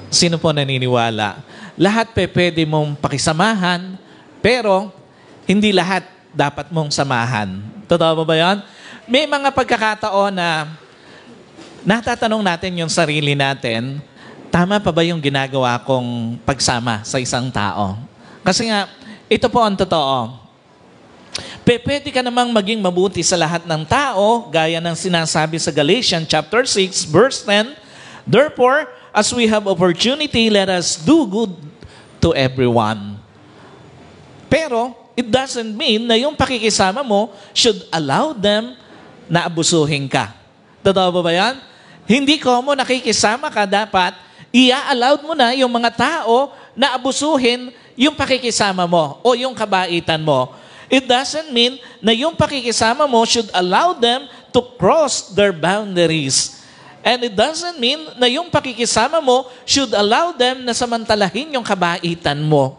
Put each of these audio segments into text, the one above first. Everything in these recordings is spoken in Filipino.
Sino po naniniwala? Lahat pwede mong pakisamahan, pero hindi lahat dapat mong samahan. Totoo ba yan? May mga pagkakataon na natatanong natin yung sarili natin, tama pa ba yung ginagawa kong pagsama sa isang tao? Kasi nga, ito po ang totoo. Pwede ka namang maging mabuti sa lahat ng tao, gaya ng sinasabi sa Galatians chapter 6, verse 10, therefore, as we have opportunity, let us do good to everyone. Pero, it doesn't mean na yung pakikisama mo should allow them na abusuhin ka. Totoo ba yan? Hindi ko mo nakikisama ka, dapat i-allowed mo na yung mga tao na abusuhin yung pakikisama mo o yung kabaitan mo. It doesn't mean na yung pakikisama mo should allow them to cross their boundaries. And it doesn't mean na yung pakikisama mo should allow them na samantalahin yung kabaitan mo.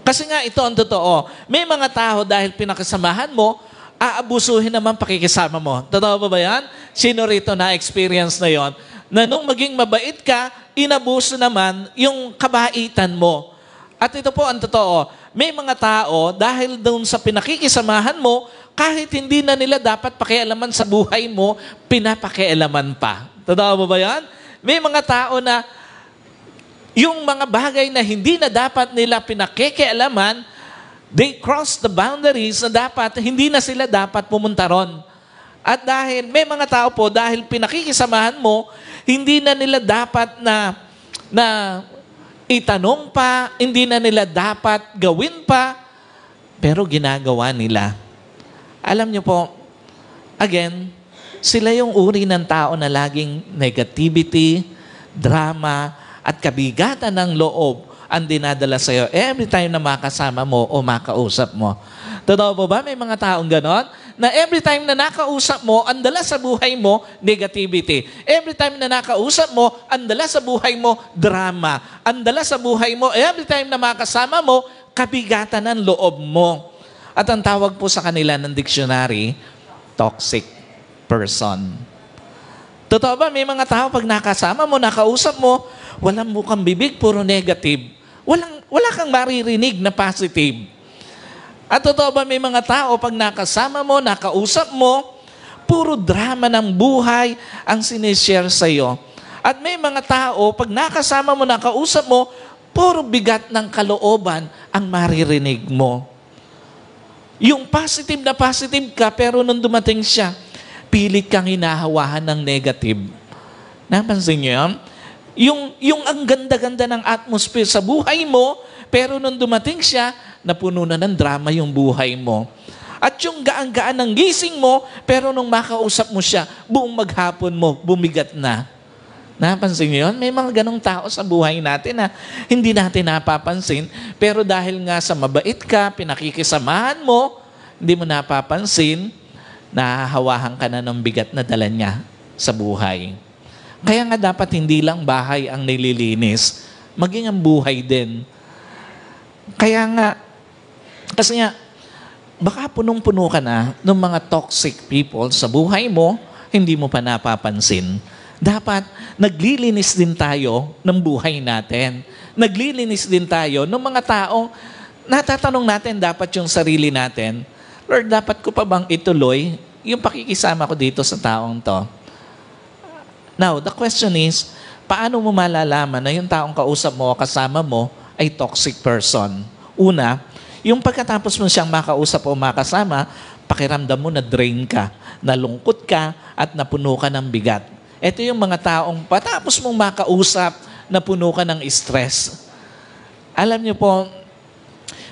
Kasi nga ito ang totoo. May mga tao dahil pinakisamahan mo, aabusuhin naman pakikisama mo. Totoo ba yan? Sino rito na-experience na yon? Na nung maging mabait ka, inabuso naman yung kabaitan mo. At ito po ang totoo. May mga tao, dahil doon sa pinakikisamahan mo, kahit hindi na nila dapat pakialaman sa buhay mo, pinapakialaman pa. Totoo ba yan? May mga tao na yung mga bagay na hindi na dapat nila pinakikialaman, they cross the boundaries na dapat, hindi na sila dapat pumunta ron. At dahil, may mga tao po, dahil pinakikisamahan mo, hindi na nila dapat na itanong pa, hindi na nila dapat gawin pa, pero ginagawa nila. Alam niyo po, again, sila yung uri ng tao na laging negativity, drama, at kabigatan ng loob ang dinadala sa'yo every time na makasama mo o makausap mo. Totoo po ba? May mga taong ganon? Na every time na nakausap mo, ang dala sa buhay mo, negativity. Every time na nakausap mo, ang dala sa buhay mo, drama. Ang dala sa buhay mo, every time na makasama mo, kabigatan ng loob mo. At ang tawag po sa kanila ng dictionary, toxic person. Totoo ba? May mga tao pag nakasama mo, nakausap mo, walang bukang bibig, puro negative. Wala kang maririnig na positive. At totoo ba, may mga tao pag nakasama mo, nakausap mo, puro drama ng buhay ang sinishare sa'yo. At may mga tao, pag nakasama mo, nakausap mo, puro bigat ng kalooban ang maririnig mo. Yung positive na positive ka, pero nung dumating siya, pilit kang hinahawahan ng negative. Napansin niyo yan? Yung ang ganda-ganda ng atmosphere sa buhay mo, pero nung dumating siya, napuno na ng drama yung buhay mo. At yung gaan-gaan ng gising mo, pero nung makausap mo siya, buong maghapon mo, bumigat na. Napansin niyo yun? May mga ganong tao sa buhay natin na hindi natin napapansin, pero dahil nga sa mabait ka, pinakikisamahan mo, hindi mo napapansin, nahahawahan ka na ng bigat na dala niya sa buhay. Kaya nga dapat hindi lang bahay ang nililinis, maging ang buhay din. Kaya nga, kasi nga, baka punong-puno ka na ng mga toxic people sa buhay mo, hindi mo pa napapansin. Dapat, naglilinis din tayo ng buhay natin. Naglilinis din tayo ng mga taong natatanong natin dapat yung sarili natin, Lord, dapat ko pa bang ituloy yung pakikisama ko dito sa taong to? Now, the question is, paano mo malalaman na yung taong kausap mo o kasama mo ay toxic person? Una, yung pagkatapos mo siyang makausap o makasama, pakiramdam mo na drain ka, nalungkot ka, at napuno ka ng bigat. Ito yung mga taong patapos mong makausap, napuno ka ng stress. Alam niyo po,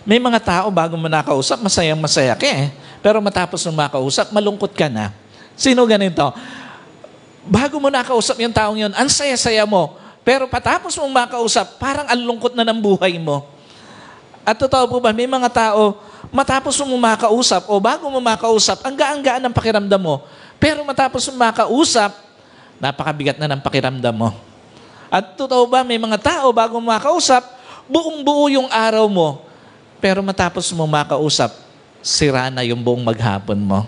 may mga tao bago mo nakausap, masayang-masaya ka eh. Pero matapos mong makausap, malungkot ka na. Sino ganito? Bago mo nakausap yung taong yun, ang saya-saya mo. Pero patapos mong makausap, parang ang lungkot na ng buhay mo. At totoo po ba, may mga tao, matapos mong makausap o bago mo makausap, ang gaan-gaan ng pakiramdam mo. Pero matapos mong makausap, napakabigat na ng pakiramdam mo. At totoo ba, may mga tao, bago mo makausap, buong-buo yung araw mo. Pero matapos mong makausap, sira na yung buong maghapon mo.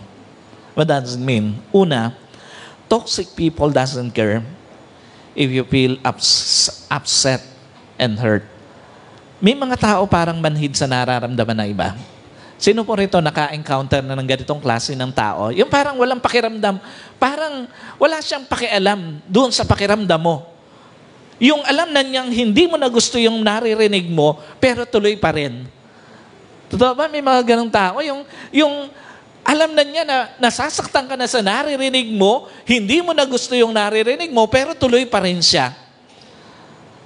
What does it mean? Una, toxic people doesn't care if you feel upset and hurt. May mga tao parang manhid sa nararamdaman ng iba. Sino po rito naka-encounter na ng ganitong klase ng tao? Yung parang walang pakiramdam, parang wala siyang pakialam doon sa pakiramdam mo. Yung alam na niyang hindi mo na gusto yung naririnig mo, pero tuloy pa rin. Totoo ba? May mga ganong tao. Yung alam na niya na nasasaktan ka na sa naririnig mo, hindi mo na gusto yung naririnig mo, pero tuloy pa rin siya.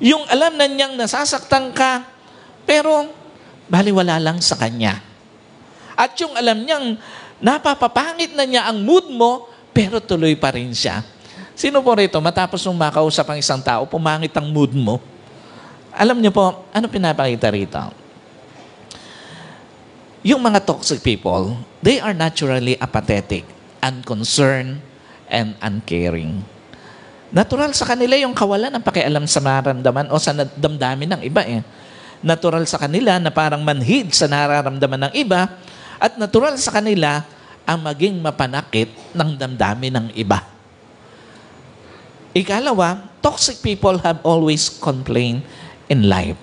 Yung alam na niyang nasasaktan ka, pero baliwala lang sa kanya. At yung alam niyang napapapangit na niya ang mood mo, pero tuloy pa rin siya. Sino po rito, matapos mong makausap ang isang tao, pumangit ang mood mo? Alam niyo po, ano pinapakita rito? Yung mga toxic people, they are naturally apathetic, unconcerned, and uncaring. Natural sa kanila yung kawalan ng pakialam sa nararamdaman o sa damdamin ng iba. Natural sa kanila na parang manhid sa nararamdaman ng iba at natural sa kanila ang maging mapanakit ng damdamin ng iba. Ikalawa, toxic people have always complained in life.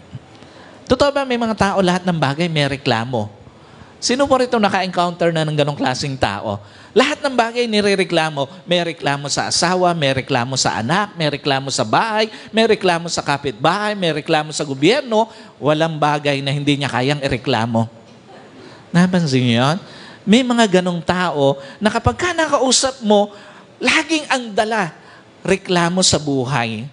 Totoo ba may mga tao lahat ng bagay may reklamo? Sino po rito naka-encounter na ng ganong klaseng tao? Lahat ng bagay nirereklamo. May reklamo sa asawa, may reklamo sa anak, may reklamo sa bahay, may reklamo sa kapitbahay, may reklamo sa gobyerno. Walang bagay na hindi niya kayang ireklamo. Napansin niyo yun? May mga ganong tao na kapag ka nakausap mo, laging ang dala, reklamo sa buhay.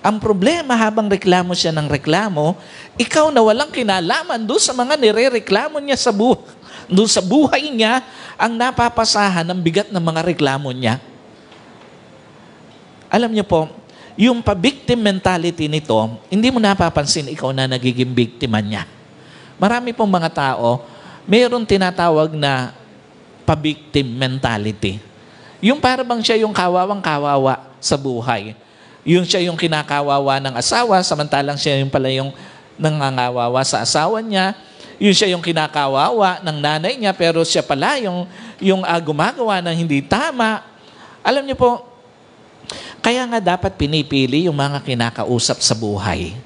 Ang problema habang reklamo siya ng reklamo, ikaw na walang kinalaman doon sa mga nirereklamo niya sa buhay. Doon sa buhay niya, ang napapasahan ng bigat ng mga reklamo niya. Alam niyo po, yung pa-victim mentality nito, hindi mo napapansin ikaw na nagiging biktima niya. Marami pong mga tao, mayroong tinatawag na pa-victim mentality. Yung para bang siya yung kawawang-kawawa sa buhay. Yung siya yung kinakawawa ng asawa, samantalang siya yung pala yung nangangawawa sa asawa niya. Yung siya yung kinakawawa ng nanay niya, pero siya pala yung gumagawa ng hindi tama. Alam niyo po, kaya nga dapat pinipili yung mga kinakausap sa buhay.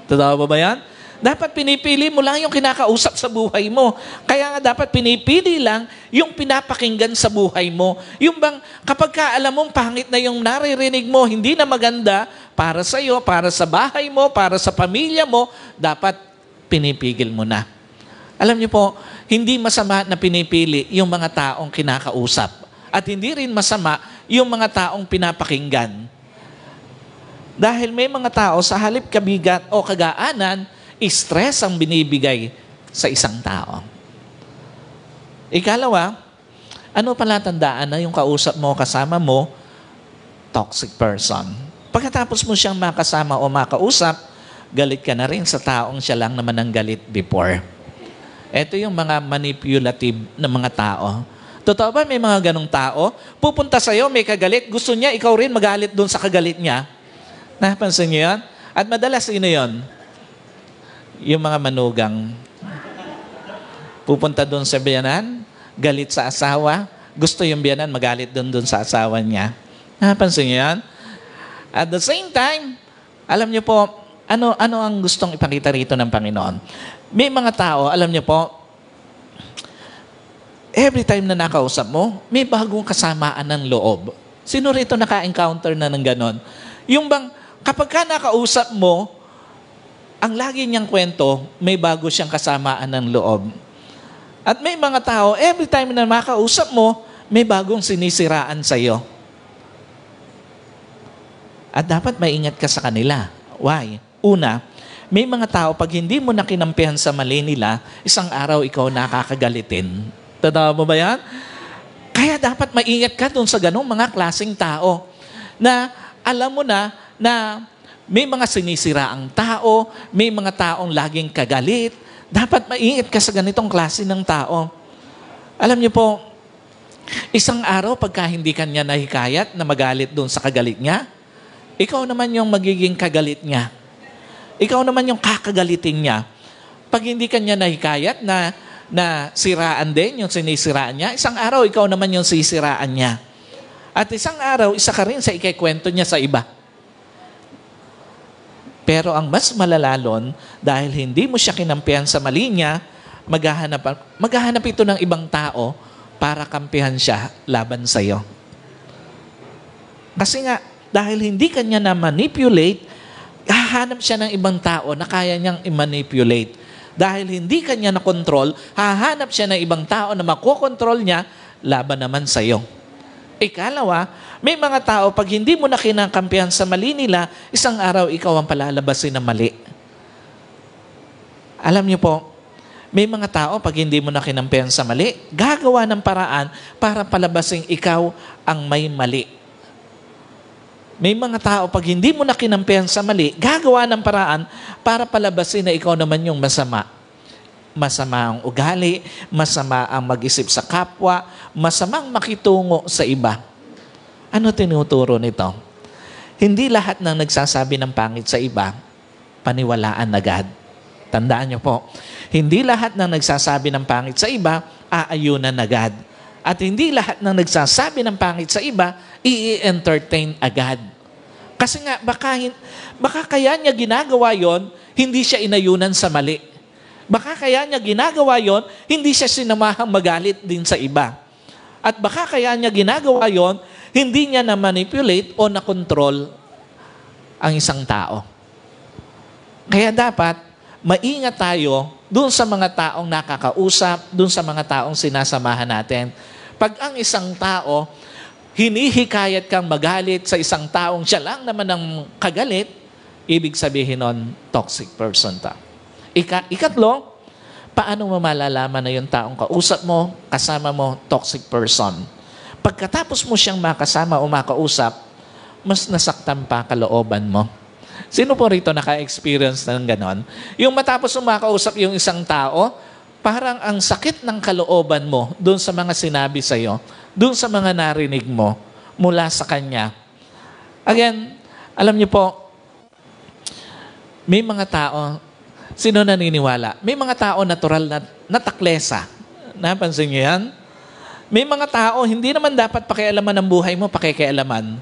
Totoo ba yan? Dapat pinipili mo lang yung kinakausap sa buhay mo. Kaya nga dapat pinipili lang yung pinapakinggan sa buhay mo. Yung bang kapag ka alam mong pangit na yung naririnig mo, hindi na maganda para sa iyo, para sa bahay mo, para sa pamilya mo, dapat pinipigil mo na. Alam niyo po, hindi masama na pinipili yung mga taong kinakausap. At hindi rin masama yung mga taong pinapakinggan. Dahil may mga tao sa halip kabigat o kagaanan, stress ang binibigay sa isang tao. Ikalawa, ano palatandaan na yung kausap mo, kasama mo, toxic person. Pagkatapos mo siyang makasama o makausap, galit ka na rin sa taong siya lang naman ang galit before. Ito yung mga manipulative na mga tao. Totoo ba may mga ganong tao? Pupunta sa'yo, may kagalit, gusto niya, ikaw rin magalit doon sa kagalit niya. Napansin niyo yan? At madalas sino yun? Yung mga manugang. Pupunta doon sa biyanan, galit sa asawa, gusto yung biyanan, magalit doon sa asawa niya. Napansin niyo yan? At the same time, alam niyo po, ano ang gustong ipakita rito ng Panginoon? May mga tao, alam niyo po, every time na nakausap mo, may bagong kasamaan ng loob. Sino rito naka-encounter na ng ganon? Yung bang, kapag ka nakausap mo, ang lagi niyang kwento, may bago siyang kasamaan ng loob. At may mga tao, every time na makausap mo, may bagong sinisiraan sa iyo. At dapat maingat ka sa kanila. Why? Una, may mga tao, pag hindi mo nakinampihan sa mali nila, isang araw ikaw nakakagalitin. Totoo mo ba yan? Kaya dapat maingat ka dun sa ganong mga klaseng tao na alam mo na may mga sinisira ang tao, may mga taong laging kagalit. Dapat maingat ka sa ganitong klase ng tao. Alam niyo po, isang araw pagka hindi kanya nahikayat na magalit doon sa kagalit niya, ikaw naman yung magiging kagalit niya. Ikaw naman yung kakagalitin niya. Pag hindi kanya nahikayat na siraan din, yung sinisiraan niya, isang araw ikaw naman yung sisiraan niya. At isang araw, isa ka rin sa ikikwento niya sa iba. Pero ang mas malalon, dahil hindi mo siya kinampihan sa mali niya, maghahanap ito ng ibang tao para kampihan siya laban sa iyo. Kasi nga, dahil hindi kanya na-manipulate, hahanap siya ng ibang tao na kaya niyang i-manipulate. Dahil hindi kanya na-control, hahanap siya ng ibang tao na makokontrol niya laban naman sa iyo. Ikalawa, may mga tao, pag hindi mo na kinakampihan sa mali nila, isang araw ikaw ang palalabasin na mali. Alam niyo po, may mga tao, pag hindi mo na kinampihan sa mali, gagawa ng paraan para palabasin ikaw ang may mali. May mga tao, pag hindi mo na kinampihan sa mali, gagawa ng paraan para palabasin na ikaw naman yung masama. Masama ang ugali, masama ang mag-isip sa kapwa, masamang makitungo sa iba. Ano tinuturo nito? Hindi lahat ng nagsasabi ng pangit sa iba, paniwalaan agad. Tandaan niyo po, hindi lahat ng nagsasabi ng pangit sa iba, aayunan agad. At hindi lahat ng nagsasabi ng pangit sa iba, i-entertain agad. Kasi nga, baka kaya niya ginagawa yon, hindi siya inayunan sa mali. Baka kaya niya ginagawa yon, hindi siya sinamahang magalit din sa iba. At baka kaya niya ginagawa yon, hindi niya na-manipulate o na-control ang isang tao. Kaya dapat, maingat tayo dun sa mga taong nakakausap, dun sa mga taong sinasamahan natin. Pag ang isang tao, hinihikayat kang magalit sa isang taong siya lang naman ang kagalit, ibig sabihin nun, toxic person ta. Ikatlo, paano mo malalaman na yung taong kausap mo, kasama mo, toxic person? Pagkatapos mo siyang makasama o makausap, mas nasaktan pa kalooban mo. Sino po rito naka-experience ng ganon? Yung matapos mo makausap yung isang tao, parang ang sakit ng kalooban mo doon sa mga sinabi sa'yo, doon sa mga narinig mo mula sa kanya. Again, alam niyo po, may mga tao, sino naniniwala? May mga tao natural na taklesa. Napansin niyo yan? May mga tao, hindi naman dapat pakialaman ng buhay mo, pakikialaman.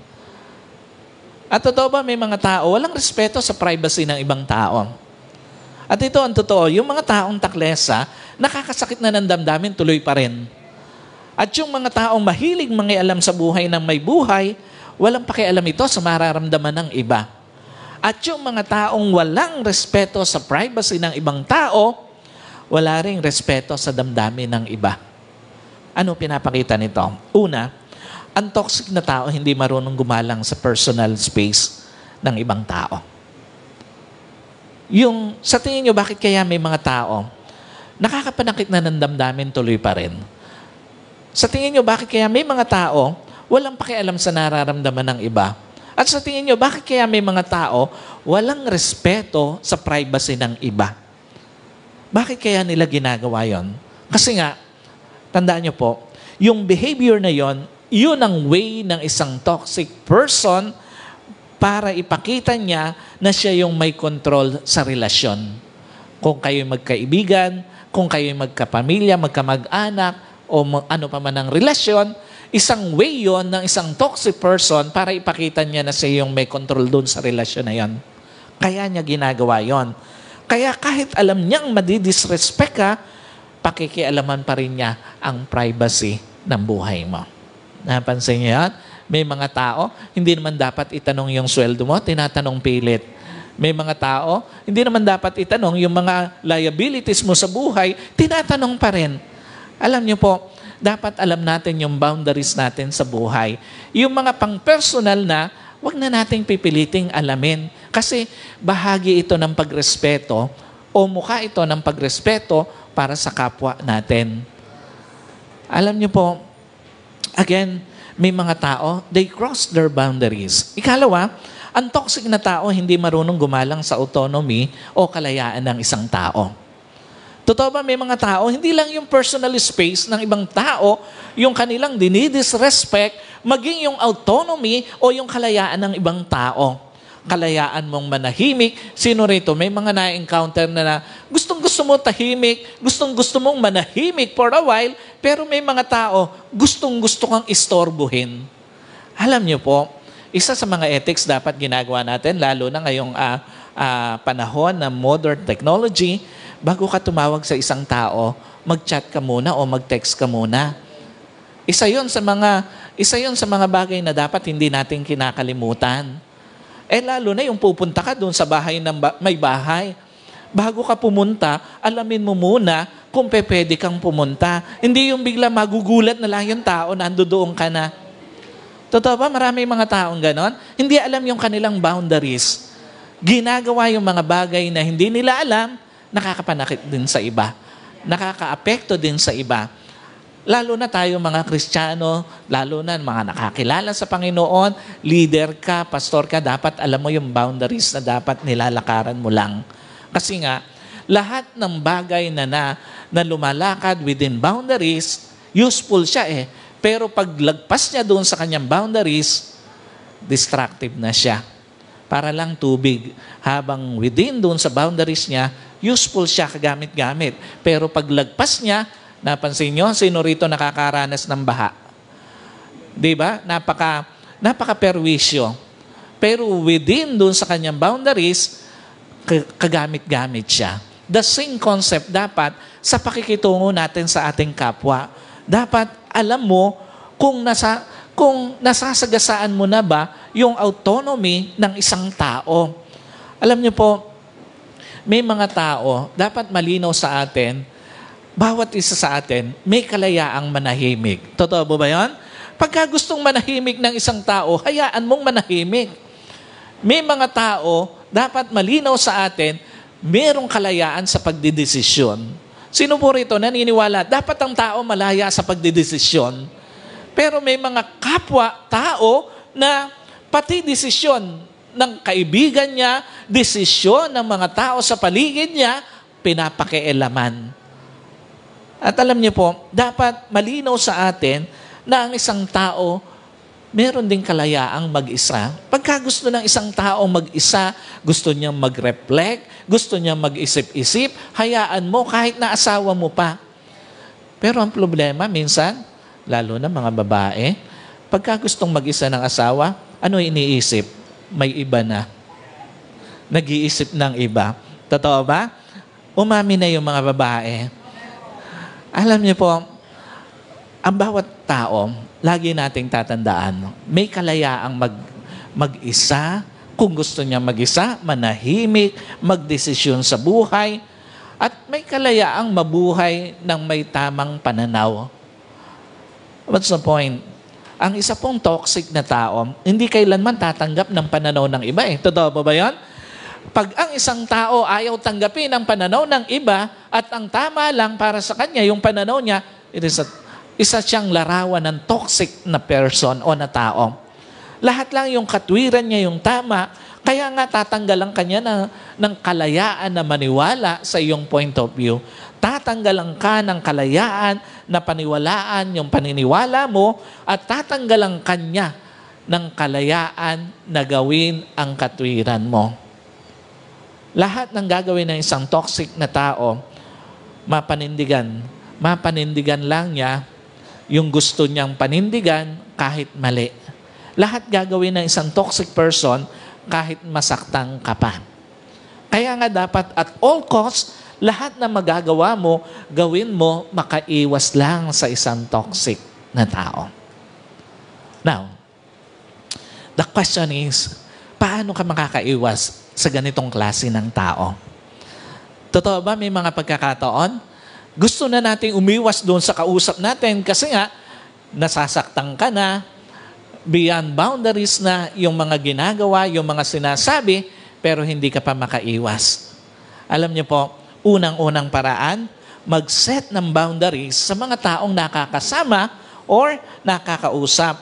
At totoo ba, may mga tao, walang respeto sa privacy ng ibang tao. At ito ang totoo, yung mga taong taklesa, nakakasakit na ng damdamin, tuloy pa rin. At yung mga taong mahilig mangialam sa buhay ng may buhay, walang pakialam ito sa mararamdaman ng iba. At yung mga taong walang respeto sa privacy ng ibang tao, wala ring respeto sa damdamin ng iba. Ano pinapakita nito? Una, ang toxic na tao hindi marunong gumalang sa personal space ng ibang tao. Yung, sa tingin nyo, bakit kaya may mga tao nakakapanakit na ng damdamin tuloy pa rin? Sa tingin nyo, bakit kaya may mga tao walang pakialam sa nararamdaman ng iba? At sa tingin nyo, bakit kaya may mga tao walang respeto sa privacy ng iba? Bakit kaya nila ginagawa yon? Kasi nga, tandaan nyo po, yung behavior na yon, yun ang way ng isang toxic person para ipakita niya na siya yung may control sa relasyon. Kung kayo'y magkaibigan, kung kayo'y magkapamilya, magkamag-anak, o ano pa man ang relasyon, isang way yon ng isang toxic person para ipakita niya na siya yung may control doon sa relasyon na yon. Kaya niya ginagawa yon. Kaya kahit alam niyang madidisrespect ka, pakikialaman pa rin niya ang privacy ng buhay mo. Napansin niyo yan? May mga tao, hindi naman dapat itanong yung sweldo mo, tinatanong pilit. May mga tao, hindi naman dapat itanong yung mga liabilities mo sa buhay, tinatanong pa rin. Alam niyo po, dapat alam natin yung boundaries natin sa buhay. Yung mga pang-personal na, wag na nating pipiliting alamin. Kasi bahagi ito ng pagrespeto o mukha ito ng pagrespeto para sa kapwa natin. Alam niyo po, again, may mga tao, they cross their boundaries. Ikalawa, ang toxic na tao hindi marunong gumalang sa autonomy o kalayaan ng isang tao. Totoo ba, may mga tao, hindi lang yung personal space ng ibang tao, yung kanilang dinidisrespect, maging yung autonomy o yung kalayaan ng ibang tao. Kalayaan mong manahimik. Sino rito? May mga na-encounter na gustong-gusto mo tahimik, gustong-gusto mong manahimik for a while, pero may mga tao, gustong-gusto kang istorbohin. Alam niyo po, isa sa mga ethics dapat ginagawa natin, lalo na ngayong panahon ng modern technology, bago ka tumawag sa isang tao, mag-chat ka muna o mag-text ka muna. Isa yon sa mga bagay na dapat hindi natin kinakalimutan. Lalo na yung pupunta ka doon sa bahay ng may bahay. Bago ka pumunta, alamin mo muna kung pwede kang pumunta. Hindi yung bigla magugulat na lang yung tao na andoon ka na. Totoo ba? Marami mga taong ganon. Hindi alam yung kanilang boundaries. Ginagawa yung mga bagay na hindi nila alam, nakakapanakit din sa iba. Nakakaapekto din sa iba. Lalo na tayo mga Kristiyano, lalo na mga nakakilala sa Panginoon, leader ka, pastor ka, dapat alam mo yung boundaries na dapat nilalakaran mo lang. Kasi nga, lahat ng bagay na lumalakad within boundaries, useful siya eh. Pero pag lagpas niya doon sa kanyang boundaries, destructive na siya. Para lang tubig. Habang within doon sa boundaries niya, useful siya kagamit-gamit. Pero pag lagpas niya, napansin nyo, sino rito nakakaranas ng baha? Diba? Napaka-perwisyo. Pero within doon sa kanyang boundaries, kagamit-gamit siya. The same concept dapat sa pakikitungo natin sa ating kapwa. Dapat alam mo kung nasasagasaan mo na ba yung autonomy ng isang tao. Alam niyo po, may mga tao, dapat malinaw sa atin, bawat isa sa atin, may kalayaang manahimik. Totoo ba yun? Pagka gustong manahimik ng isang tao, hayaan mong manahimik. May mga tao, dapat malinaw sa atin, merong kalayaan sa pagdidesisyon. Sino po rito naniniwala, dapat ang tao malaya sa pagdidesisyon. Pero may mga kapwa-tao na pati desisyon ng kaibigan niya, desisyon ng mga tao sa paligid niya, pinapakialaman. At alam niyo po, dapat malinaw sa atin na ang isang tao, meron ding kalayaang mag-isa. Pagka gusto ng isang tao mag-isa, gusto niyang mag-reflect, gusto niyang mag-isip-isip, hayaan mo kahit na asawa mo pa. Pero ang problema, minsan, lalo na mga babae, pagka gustong mag-isa ng asawa, ano iniisip? May iba na. Nag-iisip ng iba. Totoo ba? Umami na yung mga babae. Alam niyo po, ang bawat tao, lagi nating tatandaan, may kalayaang mag-isa, kung gusto niya mag-isa, manahimik, magdesisyon sa buhay, at may kalayaang mabuhay ng may tamang pananaw. What's the point? Ang isa pong toxic na tao, hindi kailanman tatanggap ng pananaw ng iba eh. Totoo ba yun? Pag ang isang tao ayaw tanggapin ang pananaw ng iba at ang tama lang para sa kanya, yung pananaw niya, isa siyang larawan ng toxic na person o na tao. Lahat lang yung katwiran niya yung tama, kaya nga tatanggalan kanya ng kalayaan na maniwala sa iyong point of view. Tatanggalan ka ng kalayaan na paniwalaan yung paniniwala mo at tatanggalan kanya ng kalayaan na gawin ang katwiran mo. Lahat ng gagawin ng isang toxic na tao, mapanindigan lang niya yung gusto niyang panindigan kahit mali. Lahat gagawin ng isang toxic person kahit masaktang ka pa. Kaya nga dapat at all costs, lahat na magagawa mo, gawin mo, makaiwas lang sa isang toxic na tao. Now, the question is, paano ka makakaiwas sa ganitong klase ng tao? Totoo ba may mga pagkakataon? Gusto na nating umiwas doon sa kausap natin kasi nga, nasasaktan ka na, beyond boundaries na yung mga ginagawa, yung mga sinasabi, pero hindi ka pa makaiwas. Alam niyo po, unang-unang paraan, mag-set ng boundaries sa mga taong nakakasama or nakakausap.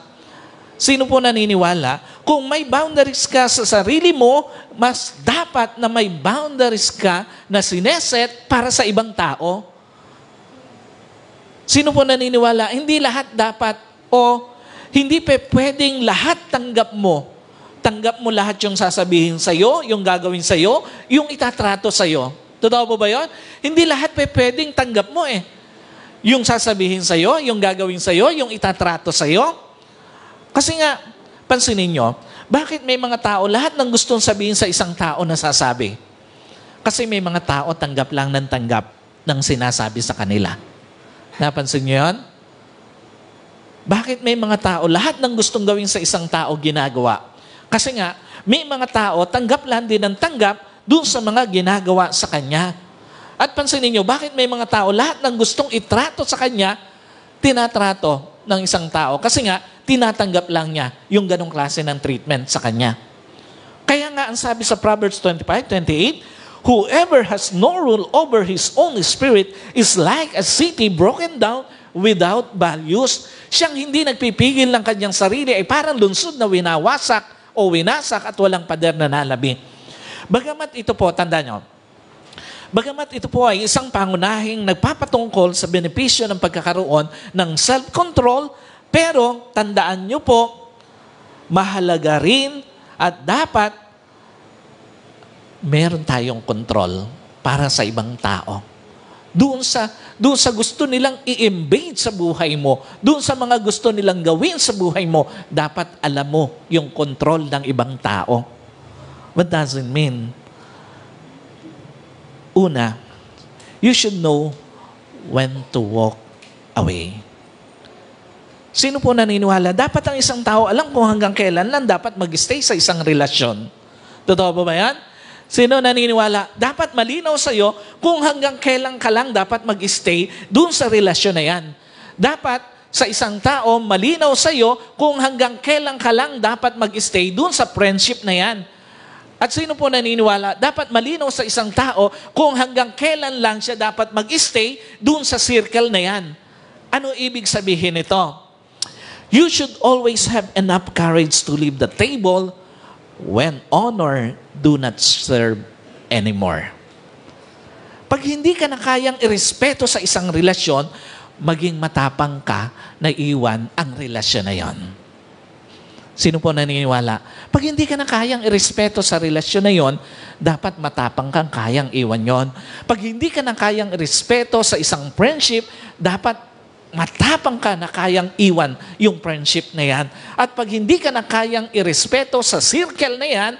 Sino po naniniwala? Kung may boundaries ka sa sarili mo, mas dapat na may boundaries ka na sineset para sa ibang tao. Sino po naniniwala? Hindi lahat dapat o hindi pwedeng lahat tanggap mo. Tanggap mo lahat yung sasabihin sa'yo, yung gagawin sa'yo, yung itatrato sa'yo. Totoo po ba yun? Hindi lahat pwedeng tanggap mo eh. Yung sasabihin sa'yo, yung gagawin sa'yo, yung itatrato sa'yo. Kasi nga, pansinin nyo, bakit may mga tao, lahat ng gustong sabihin sa isang tao nasasabi? Kasi may mga tao tanggap lang ng tanggap ng sinasabi sa kanila. Napansin nyo yun? Bakit may mga tao, lahat ng gustong gawin sa isang tao ginagawa? Kasi nga, may mga tao tanggap lang din ng tanggap doon sa mga ginagawa sa kanya. At pansinin nyo, bakit may mga tao, lahat ng gustong itrato sa kanya, tinatrato ng isang tao? Kasi nga, tinatanggap lang niya yung ganong klase ng treatment sa kanya. Kaya nga, ang sabi sa Proverbs 25:28, whoever has no rule over his own spirit is like a city broken down without values. Siyang hindi nagpipigil ng kanyang sarili ay parang lunsod na winawasak o winasak at walang pader na nalabi. Bagamat ito po, tanda nyo, bagamat ito po ay isang pangunahing nagpapatungkol sa benepisyo ng pagkakaroon ng self-control, pero tandaan nyo po, mahalaga rin at dapat meron tayong control para sa ibang tao. Doon sa gusto nilang i-embed sa buhay mo, doon sa mga gusto nilang gawin sa buhay mo, dapat alam mo yung control ng ibang tao. What does it mean? Una, you should know when to walk away. Sino po naniniwala? Dapat ang isang tao alam kung hanggang kailan lang dapat mag-stay sa isang relasyon. Totoo ba yan? Sino naniniwala? Dapat malinaw sa'yo kung hanggang kailan ka lang dapat mag-stay dun sa relasyon na yan. Dapat sa isang tao, malinaw sa'yo kung hanggang kailan ka lang dapat mag-stay dun sa friendship na yan. At sino po naniniwala? Dapat malinaw sa isang tao kung hanggang kailan lang siya dapat mag-stay dun sa circle na yan. Ano ibig sabihin nito? You should always have enough courage to leave the table when honor do not serve anymore. Pag hindi ka na kayang irespeto sa isang relasyon, maging matapang ka na iwan ang relasyon na yon. Sino po naniniwala? Pag hindi ka na kayang irespeto sa relasyon na yon, dapat matapang kang kayang iwan yon. Pag hindi ka na kayang irespeto sa isang friendship, dapat matapang ka na kayang iwan yung friendship na yan. At pag hindi ka na kayang irespeto sa circle na yan,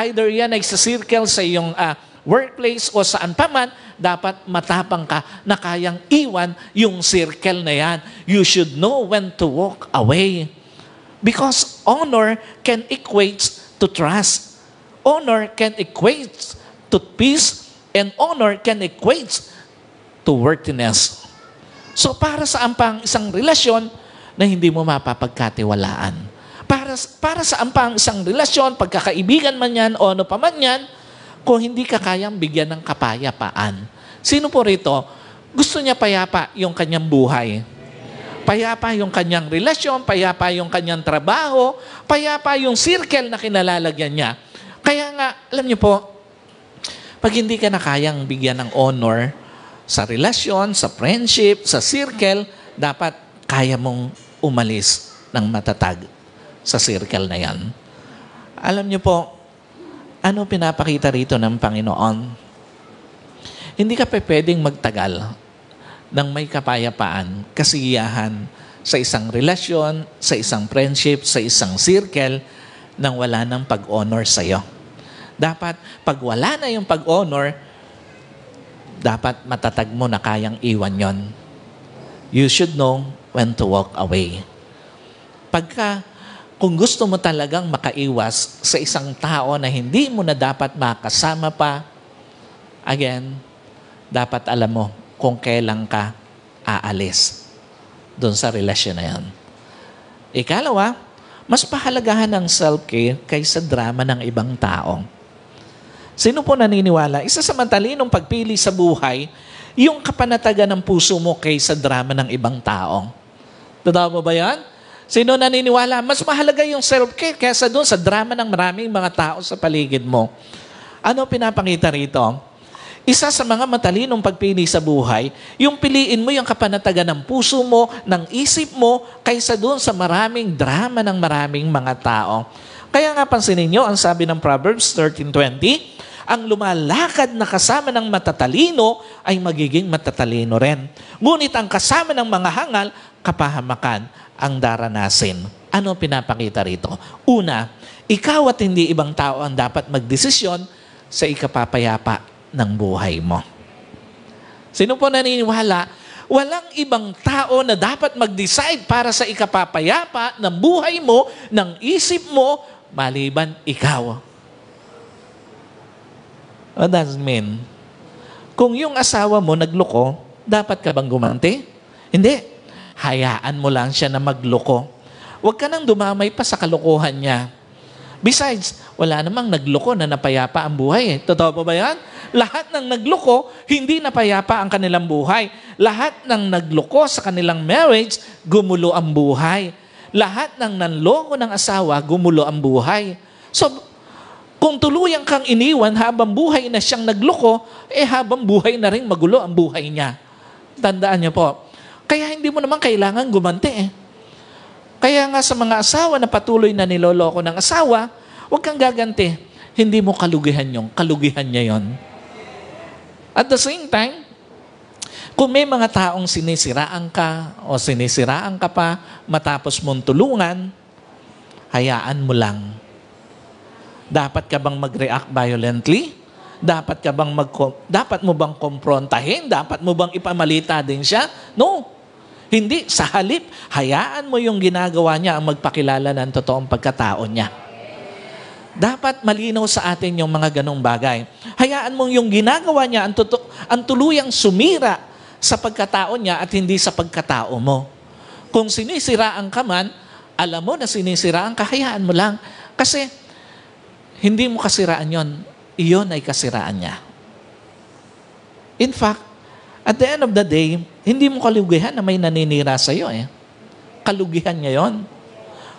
either yan ay sa circle sa iyong workplace o saan pa man, dapat matapang ka na kayang iwan yung circle na yan. You should know when to walk away. Because honor can equate to trust. Honor can equate to peace. And honor can equate to worthiness. So para saan pang isang relasyon na hindi mo mapapagkatiwalaan? Para saan pang isang relasyon, pagkakaibigan man yan o ano pa man yan, kung hindi ka kayang bigyan ng kapayapaan? Sino po rito, gusto niya payapa yung kanyang buhay? Payapa yung kanyang relasyon, payapa yung kanyang trabaho, payapa yung circle na kinalalagyan niya. Kaya nga, alam niyo po, pag hindi ka na kayang bigyan ng honor sa relasyon, sa friendship, sa circle, dapat kaya mong umalis ng matatag sa circle na yan. Alam niyo po, ano pinapakita rito ng Panginoon? Hindi ka pwedeng magtagal ng may kapayapaan, kasiyahan sa isang relasyon, sa isang friendship, sa isang circle, nang wala ng pag-honor sa'yo. Dapat, pag wala na yung pag-honor, dapat matatag mo na kayang iwan yon. You should know when to walk away. Kung gusto mo talagang makaiwas sa isang tao na hindi mo na dapat makasama pa, again, dapat alam mo kung kailan ka aalis doon sa relasyon na yan. Ikalawa, mas pahalagahan ng self-care kaysa drama ng ibang tao. Sino po naniniwala? Isa sa matalinong pagpili sa buhay, yung kapanatagan ng puso mo kaysa drama ng ibang tao. Totoo mo ba yan? Sino naniniwala? Mas mahalaga yung self-care kaysa doon sa drama ng maraming mga tao sa paligid mo. Ano pinapakita rito? Isa sa mga matalinong pagpili sa buhay, yung piliin mo yung kapanatagan ng puso mo, ng isip mo, kaysa doon sa maraming drama ng maraming mga tao. Kaya nga pansinin nyo, ang sabi ng Proverbs 13:20, ang lumalakad na kasama ng matatalino ay magiging matatalino rin. Ngunit ang kasama ng mga hangal, kapahamakan ang daranasin. Ano pinapakita rito? Una, ikaw at hindi ibang tao ang dapat magdesisyon sa ikapapayapa ng buhay mo. Sino po naniniwala? Walang ibang tao na dapat mag-decide para sa ikapapayapa ng buhay mo, ng isip mo, maliban ikaw. What does it mean? Kung yung asawa mo nagloko, dapat ka bang gumanti? Hindi. Hayaan mo lang siya na magloko. Huwag ka nang dumamay pa sa kalokohan niya. Besides, wala namang nagloko na napayapa ang buhay. Totoo po ba yan? Lahat ng nagloko, hindi napayapa ang kanilang buhay. Lahat ng nagloko sa kanilang marriage, gumulo ang buhay. Lahat ng nanloko ng asawa, gumulo ang buhay. So, kung tuluyang kang iniwan habang buhay na siyang nagloko, habang buhay na rin magulo ang buhay niya. Tandaan niyo po. Kaya hindi mo naman kailangan gumanti Kaya nga sa mga asawa na patuloy na niloloko ng asawa, huwag kang gaganti. Hindi mo kalugihan kalugihan niya yon. At the same time, kung may mga taong sinisiraan ka o sinisiraan ka pa matapos mong tulungan, hayaan mo lang. Dapat ka bang mag-react violently? Dapat mo bang komprontahin? Dapat mo bang ipamalita din siya? No. Hindi. Sa halip, hayaan mo yung ginagawa niya ang magpakilala ng totoong pagkatao niya. Dapat malinaw sa atin yung mga ganong bagay. Hayaan mo yung ginagawa niya ang tuluyang sumira sa pagkatao niya at hindi sa pagkatao mo. Kung sinisiraan ka man, alam mo na sinisiraan ka, hayaan mo lang. Kasi hindi mo kasiraan yon. Iyon ay kasiraan niya. In fact, at the end of the day, hindi mo kalugihan na may naninira sa iyo Kalugihan niya yon.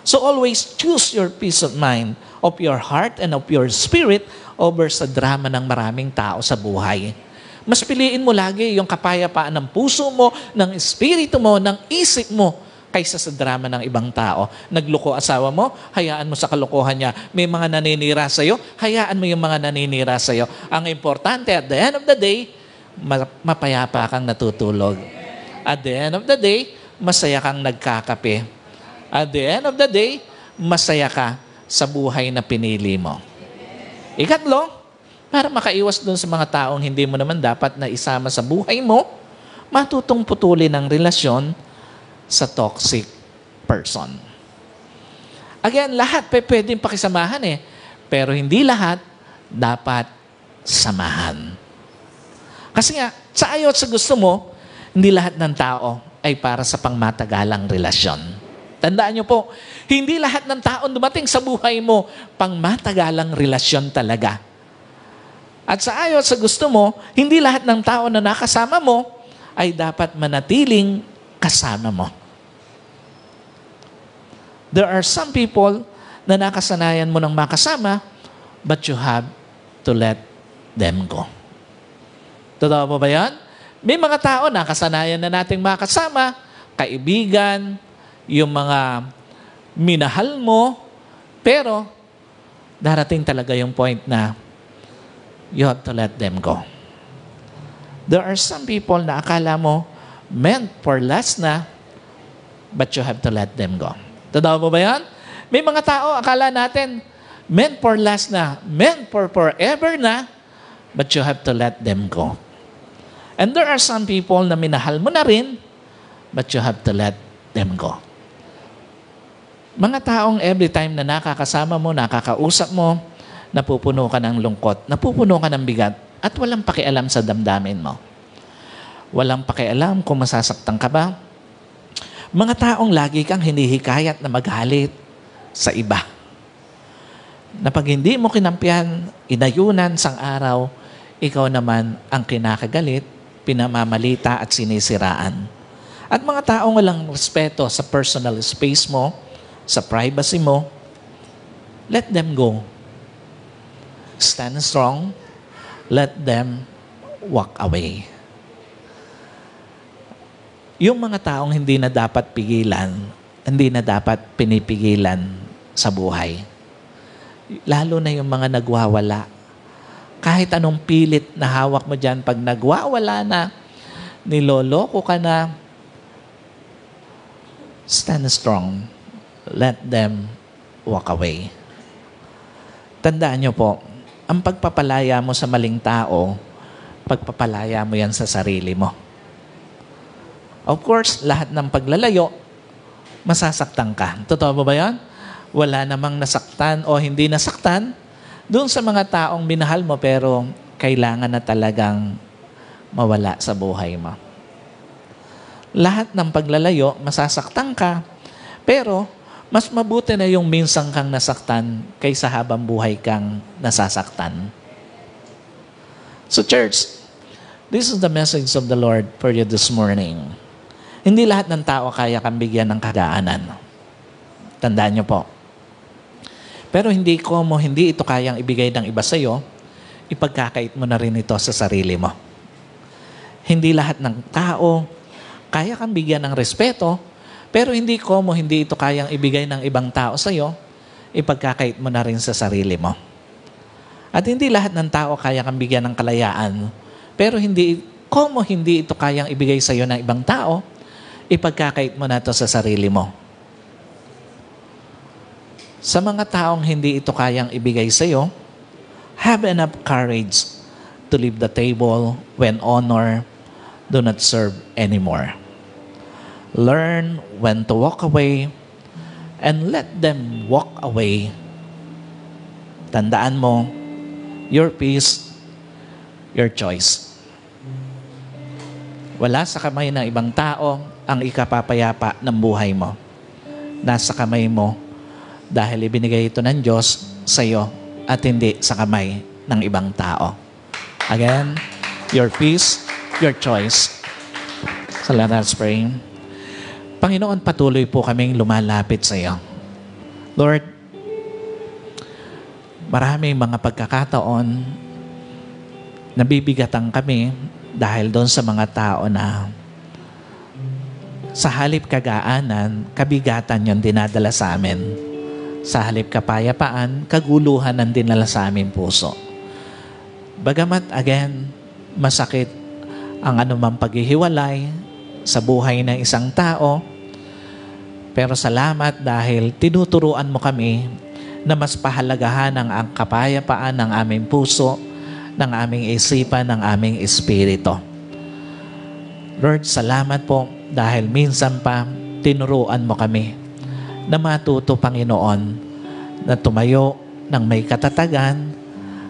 So always choose your peace of mind, of your heart and of your spirit over sa drama ng maraming tao sa buhay. Mas piliin mo lagi yung kapayapaan ng puso mo, ng espiritu mo, ng isip mo, kaysa sa drama ng ibang tao. Nagloko asawa mo, hayaan mo sa kalokohan niya. May mga naninira sa iyo, hayaan mo yung mga naninira sa iyo. Ang importante, at the end of the day, mapayapa kang natutulog. At the end of the day, masaya kang nagkakape. At the end of the day, masaya ka sa buhay na pinili mo. Ikatlo, para makaiwas dun sa mga taong hindi mo naman dapat na isama sa buhay mo, matutong putulin ang relasyon sa toxic person. Again, lahat pwedeng pakisamahan pero hindi lahat dapat samahan. Kasi nga, sa ayaw at sa gusto mo, hindi lahat ng tao ay para sa pangmatagalang relasyon. Tandaan niyo po, hindi lahat ng taong dumating sa buhay mo, pangmatagalang relasyon talaga. At sa ayaw at sa gusto mo, hindi lahat ng tao na nakasama mo ay dapat manatiling kasama mo. There are some people na nakasanayan mo ng makasama, but you have to let them go. Totoo po ba yan? May mga tao na kasanayan na nating makasama, kaibigan, yung mga minahal mo, pero darating talaga yung point na you have to let them go. There are some people na akala mo meant for last na, but you have to let them go. Totoo po ba yan? May mga tao, akala natin, meant for last na, meant for forever na, but you have to let them go. And there are some people na minahal mo na rin, but you have to let them go. Mga taong every time na nakakasama mo, nakakausap mo, napupuno ka ng lungkot, napupuno ka ng bigat, at walang pakialam sa damdamin mo. Walang pakialam kung masasaktan ka ba. Mga taong lagi kang hinihikayat na magalit sa iba. Na pag hindi mo kinampihan, inayunan sang araw, ikaw naman ang kinakagalit, pinamamalita at sinisiraan. At mga taong walang respeto sa personal space mo, sa privacy mo, let them go. Stand strong. Let them walk away. Yung mga taong hindi na dapat pigilan, hindi na dapat pinipigilan sa buhay. Lalo na yung mga nagwawala. Kahit anong pilit na hawak mo dyan, pag nagwawala na, niloloko ka na, stand strong. let them walk away. Tandaan nyo po, ang pagpapalaya mo sa maling tao, pagpapalaya mo yan sa sarili mo. Of course, lahat ng paglalayo, masasaktan ka. Totoo ba yan? Wala namang nasaktan o hindi nasaktan doon sa mga taong minahal mo pero kailangan na talagang mawala sa buhay mo. Lahat ng paglalayo, masasaktan ka, pero mas mabuti na yung minsan kang nasaktan kaysa habang buhay kang nasasaktan. So church, this is the message of the Lord for you this morning. Hindi lahat ng tao kaya kang bigyan ng kagaanan. Tandaan niyo po. Pero hindi ito kayang ibigay ng iba sa'yo, ipagkakait mo na rin ito sa sarili mo. Hindi lahat ng tao kaya kang bigyan ng respeto, pero hindi ito kayang ibigay ng ibang tao sa'yo, ipagkakait mo na rin sa sarili mo. At hindi lahat ng tao kaya kang bigyan ng kalayaan, pero hindi ito kayang ibigay sa'yo ng ibang tao, ipagkakait mo na ito sa sarili mo. Sa mga taong hindi ito kayang ibigay sa'yo, have enough courage to leave the table when honor do not serve anymore. Learn when to walk away and let them walk away. Tandaan mo, your peace, your choice. Wala sa kamay ng ibang tao ang ikapapayapa ng buhay mo. Nasa kamay mo dahil ibinigay ito ng Diyos sa iyo at hindi sa kamay ng ibang tao. Again, your peace, your choice. So let us pray. Panginoon, patuloy po kaming lumalapit sa iyo. Lord, maraming mga pagkakataon nabibigatan kami dahil doon sa mga tao na sa halip kagaanan, kabigatan yung dinadala sa amin. Sa halip kapayapaan, kaguluhan ang dinala sa aming puso. Bagamat, again, masakit ang anumang paghihiwalay sa buhay ng isang tao, pero salamat dahil tinuturuan mo kami na mas pahalagahan ang kapayapaan ng aming puso, ng aming isipan, ng aming espiritu. Lord, salamat po dahil minsan pa tinuruan mo kami na matuto, Panginoon, na tumayo ng may katatagan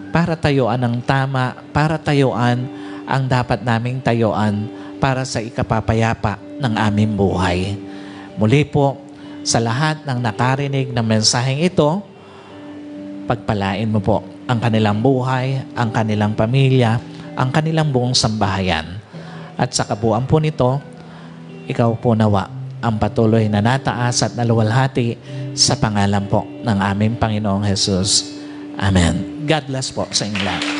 para tayuan ang tama, para tayuan ang dapat naming tayuan para sa ikapapayapa ng aming buhay. Muli po, sa lahat ng nakarinig ng mensaheng ito, pagpalain mo po ang kanilang buhay, ang kanilang pamilya, ang kanilang buong sambahayan. At sa kabuuan po nito, ikaw po nawa ang patuloy na nataas at naluwalhati sa pangalan po ng aming Panginoong Jesus. Amen. God bless po sa inyo lahat.